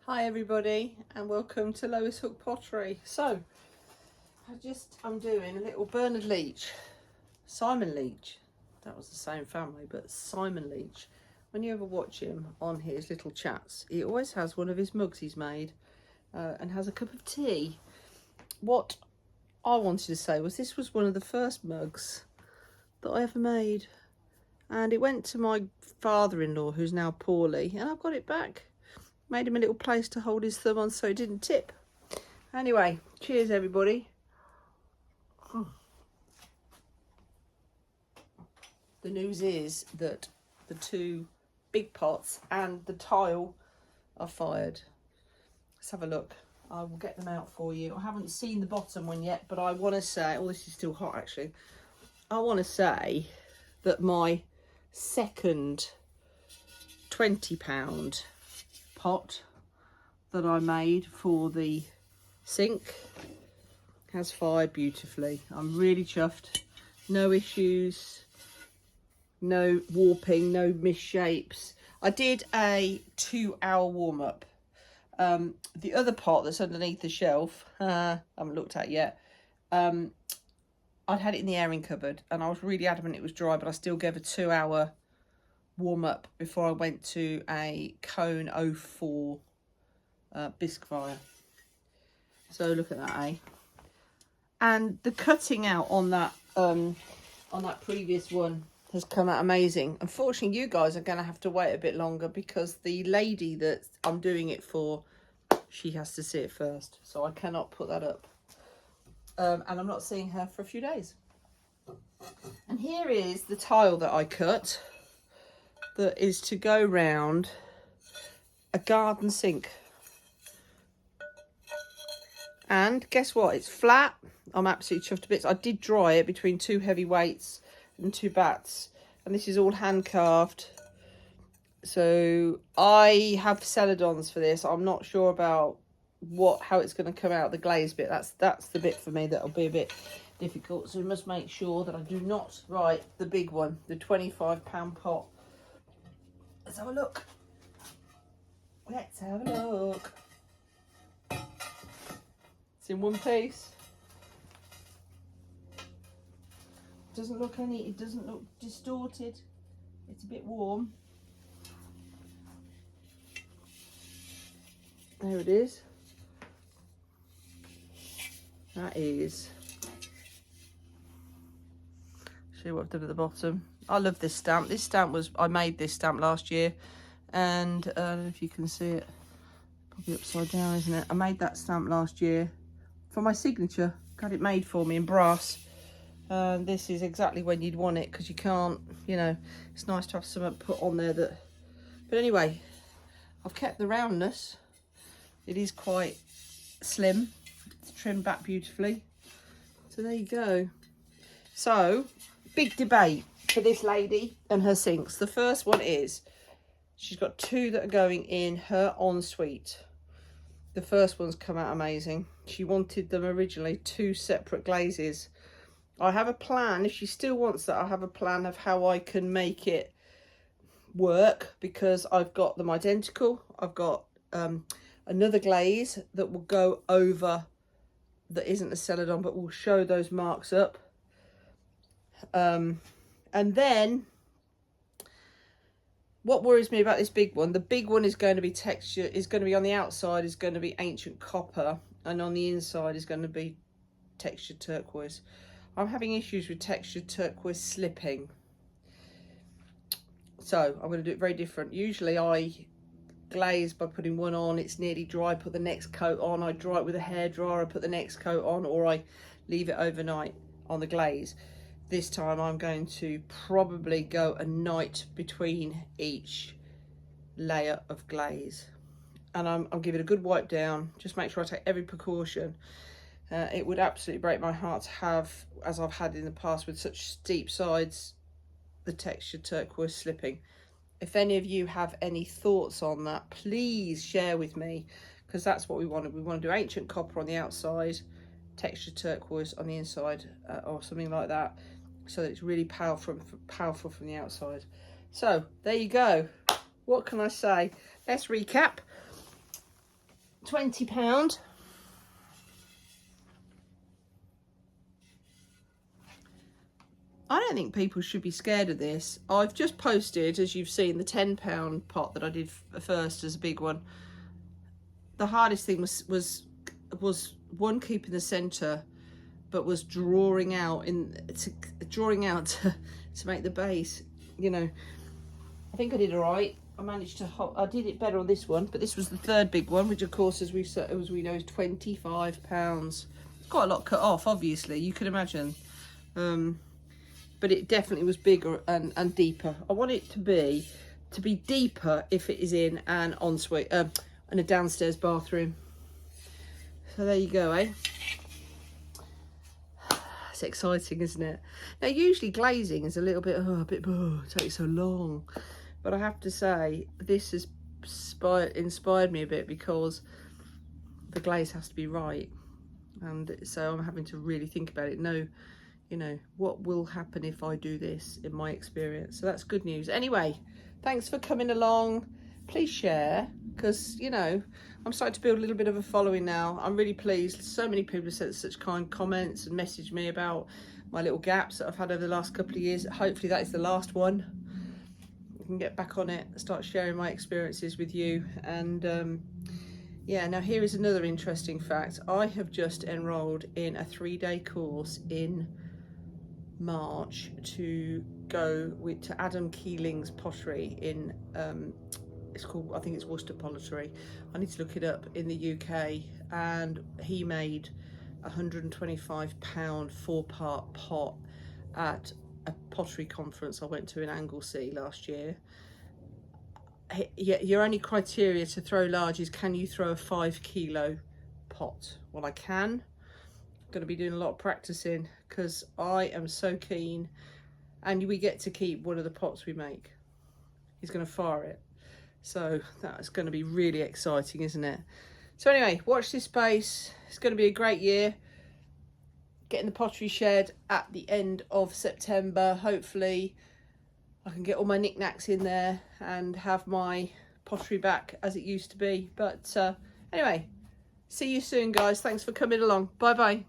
Hi everybody and welcome to Lois Hook Pottery. So I'm doing a little Bernard Leach, Simon Leach, that was the same family, but Simon Leach. When you ever watch him on his little chats, he always has one of his mugs he's made and has a cup of tea. What I wanted to say was this was one of the first mugs that I ever made, and it went to my father-in-law who's now poorly, and I've got it back. Made him a little place to hold his thumb on so it didn't tip. Anyway, cheers everybody. The news is that the two big pots and the tile are fired. Let's have a look. I will get them out for you. I haven't seen the bottom one yet, but I want to say, oh, this is still hot actually. I want to say that my second £20 pot that I made for the sink has fired beautifully. I'm really chuffed. No issues, no warping, no misshapes. I did a 2-hour warm-up. The other pot that's underneath the shelf, I haven't looked at yet, I'd had it in the airing cupboard and I was really adamant it was dry, but I still gave a 2-hour warm up before I went to a cone 04 bisque fire. So look at that, eh? And the cutting out on that previous one has come out amazing. Unfortunately, you guys are going to have to wait a bit longer because the lady that I'm doing it for, she has to see it first, so I cannot put that up. And I'm not seeing her for a few days. And here is the tile that I cut that is to go round a garden sink. And guess what? It's flat. I'm absolutely chuffed to bits. I did dry it between two heavy weights and two bats. And this is all hand carved. So I have celadons for this. I'm not sure about how it's going to come out, the glaze bit. That's the bit for me that'll be a bit difficult. So we must make sure that I do not write the big one, the £25 pot. Let's have a look. Let's have a look. It's in one piece. It doesn't look distorted. It's a bit warm. There it is. That is. Show you what I've done at the bottom. I love this stamp. I made this stamp last year, and I don't know if you can see it, probably upside down, isn't it? I made that stamp last year for my signature. Got it made for me in brass. This is exactly when you'd want it, because you can't, you know, it's nice to have something put on there that, but anyway, I've kept the roundness. It is quite slim. It's trimmed back beautifully. So there you go. So, big debate for this lady and her sinks. The first one is, she's got two that are going in her ensuite. The first one's come out amazing. She wanted them originally 2 separate glazes. I have a plan, if she still wants that, I have a plan of how I can make it work, because I've got them identical. I've got another glaze that will go over, that isn't a celadon, but will show those marks up. And then what worries me about this big one, the big one is going to be texture, is going to be on the outside, is going to be ancient copper, and on the inside is going to be textured turquoise. I'm having issues with textured turquoise slipping, so I'm going to do it very different. Usually I glaze by putting one on, it's nearly dry, put the next coat on, I dry it with a hairdryer, I put the next coat on, or I leave it overnight on the glaze. This time I'm going to probably go a night between each layer of glaze, and I'll give it a good wipe down, just make sure I take every precaution. It would absolutely break my heart to have, as I've had in the past with such steep sides, the textured turquoise slipping. If any of you have any thoughts on that, please share with me, because that's what we wanted. We want to do ancient copper on the outside, textured turquoise on the inside, or something like that, so that it's really powerful from the outside. So there you go. What can I say? Let's recap. £20. I don't think people should be scared of this. I've just posted, as you've seen, the £10 pot that I did first as a big one. The hardest thing was one, keeping the centre, but was drawing out to make the base. You know, I think I did all right. I managed to. I did it better on this one, but this was the third big one, which of course, as we know, is £25. It's quite a lot cut off, obviously. You can imagine. But it definitely was bigger and deeper. I want it to be deeper if it is in an ensuite, in a downstairs bathroom. So there you go, eh? It's exciting, isn't it? Now, usually glazing is a little bit, it takes so long. But I have to say, this has inspired me a bit, because the glaze has to be right. And so I'm having to really think about it. No, you know, what will happen if I do this, in my experience. So that's good news. Anyway, thanks for coming along. Please share, because, you know, I'm starting to build a little bit of a following now. I'm really pleased. So many people have said such kind comments and messaged me about my little gaps that I've had over the last couple of years. Hopefully that is the last one. I can get back on it, start sharing my experiences with you. And yeah, now here is another interesting fact. I have just enrolled in a 3-day course in March to go to Adam Keeling's pottery in it's called, I think it's Worcester Pottery. I need to look it up, in the UK. And he made a £125 4-part pot at a pottery conference I went to in Anglesey last year. Your only criteria to throw large is, can you throw a 5-kilo pot? Well, I can. I'm going to be doing a lot of practicing, because I am so keen. And we get to keep one of the pots we make. He's going to fire it. So that's going to be really exciting, isn't it? So anyway, watch this space. It's going to be a great year. Getting the pottery shed at the end of September. Hopefully I can get all my knickknacks in there and have my pottery back as it used to be. But anyway, see you soon, guys. Thanks for coming along. Bye bye.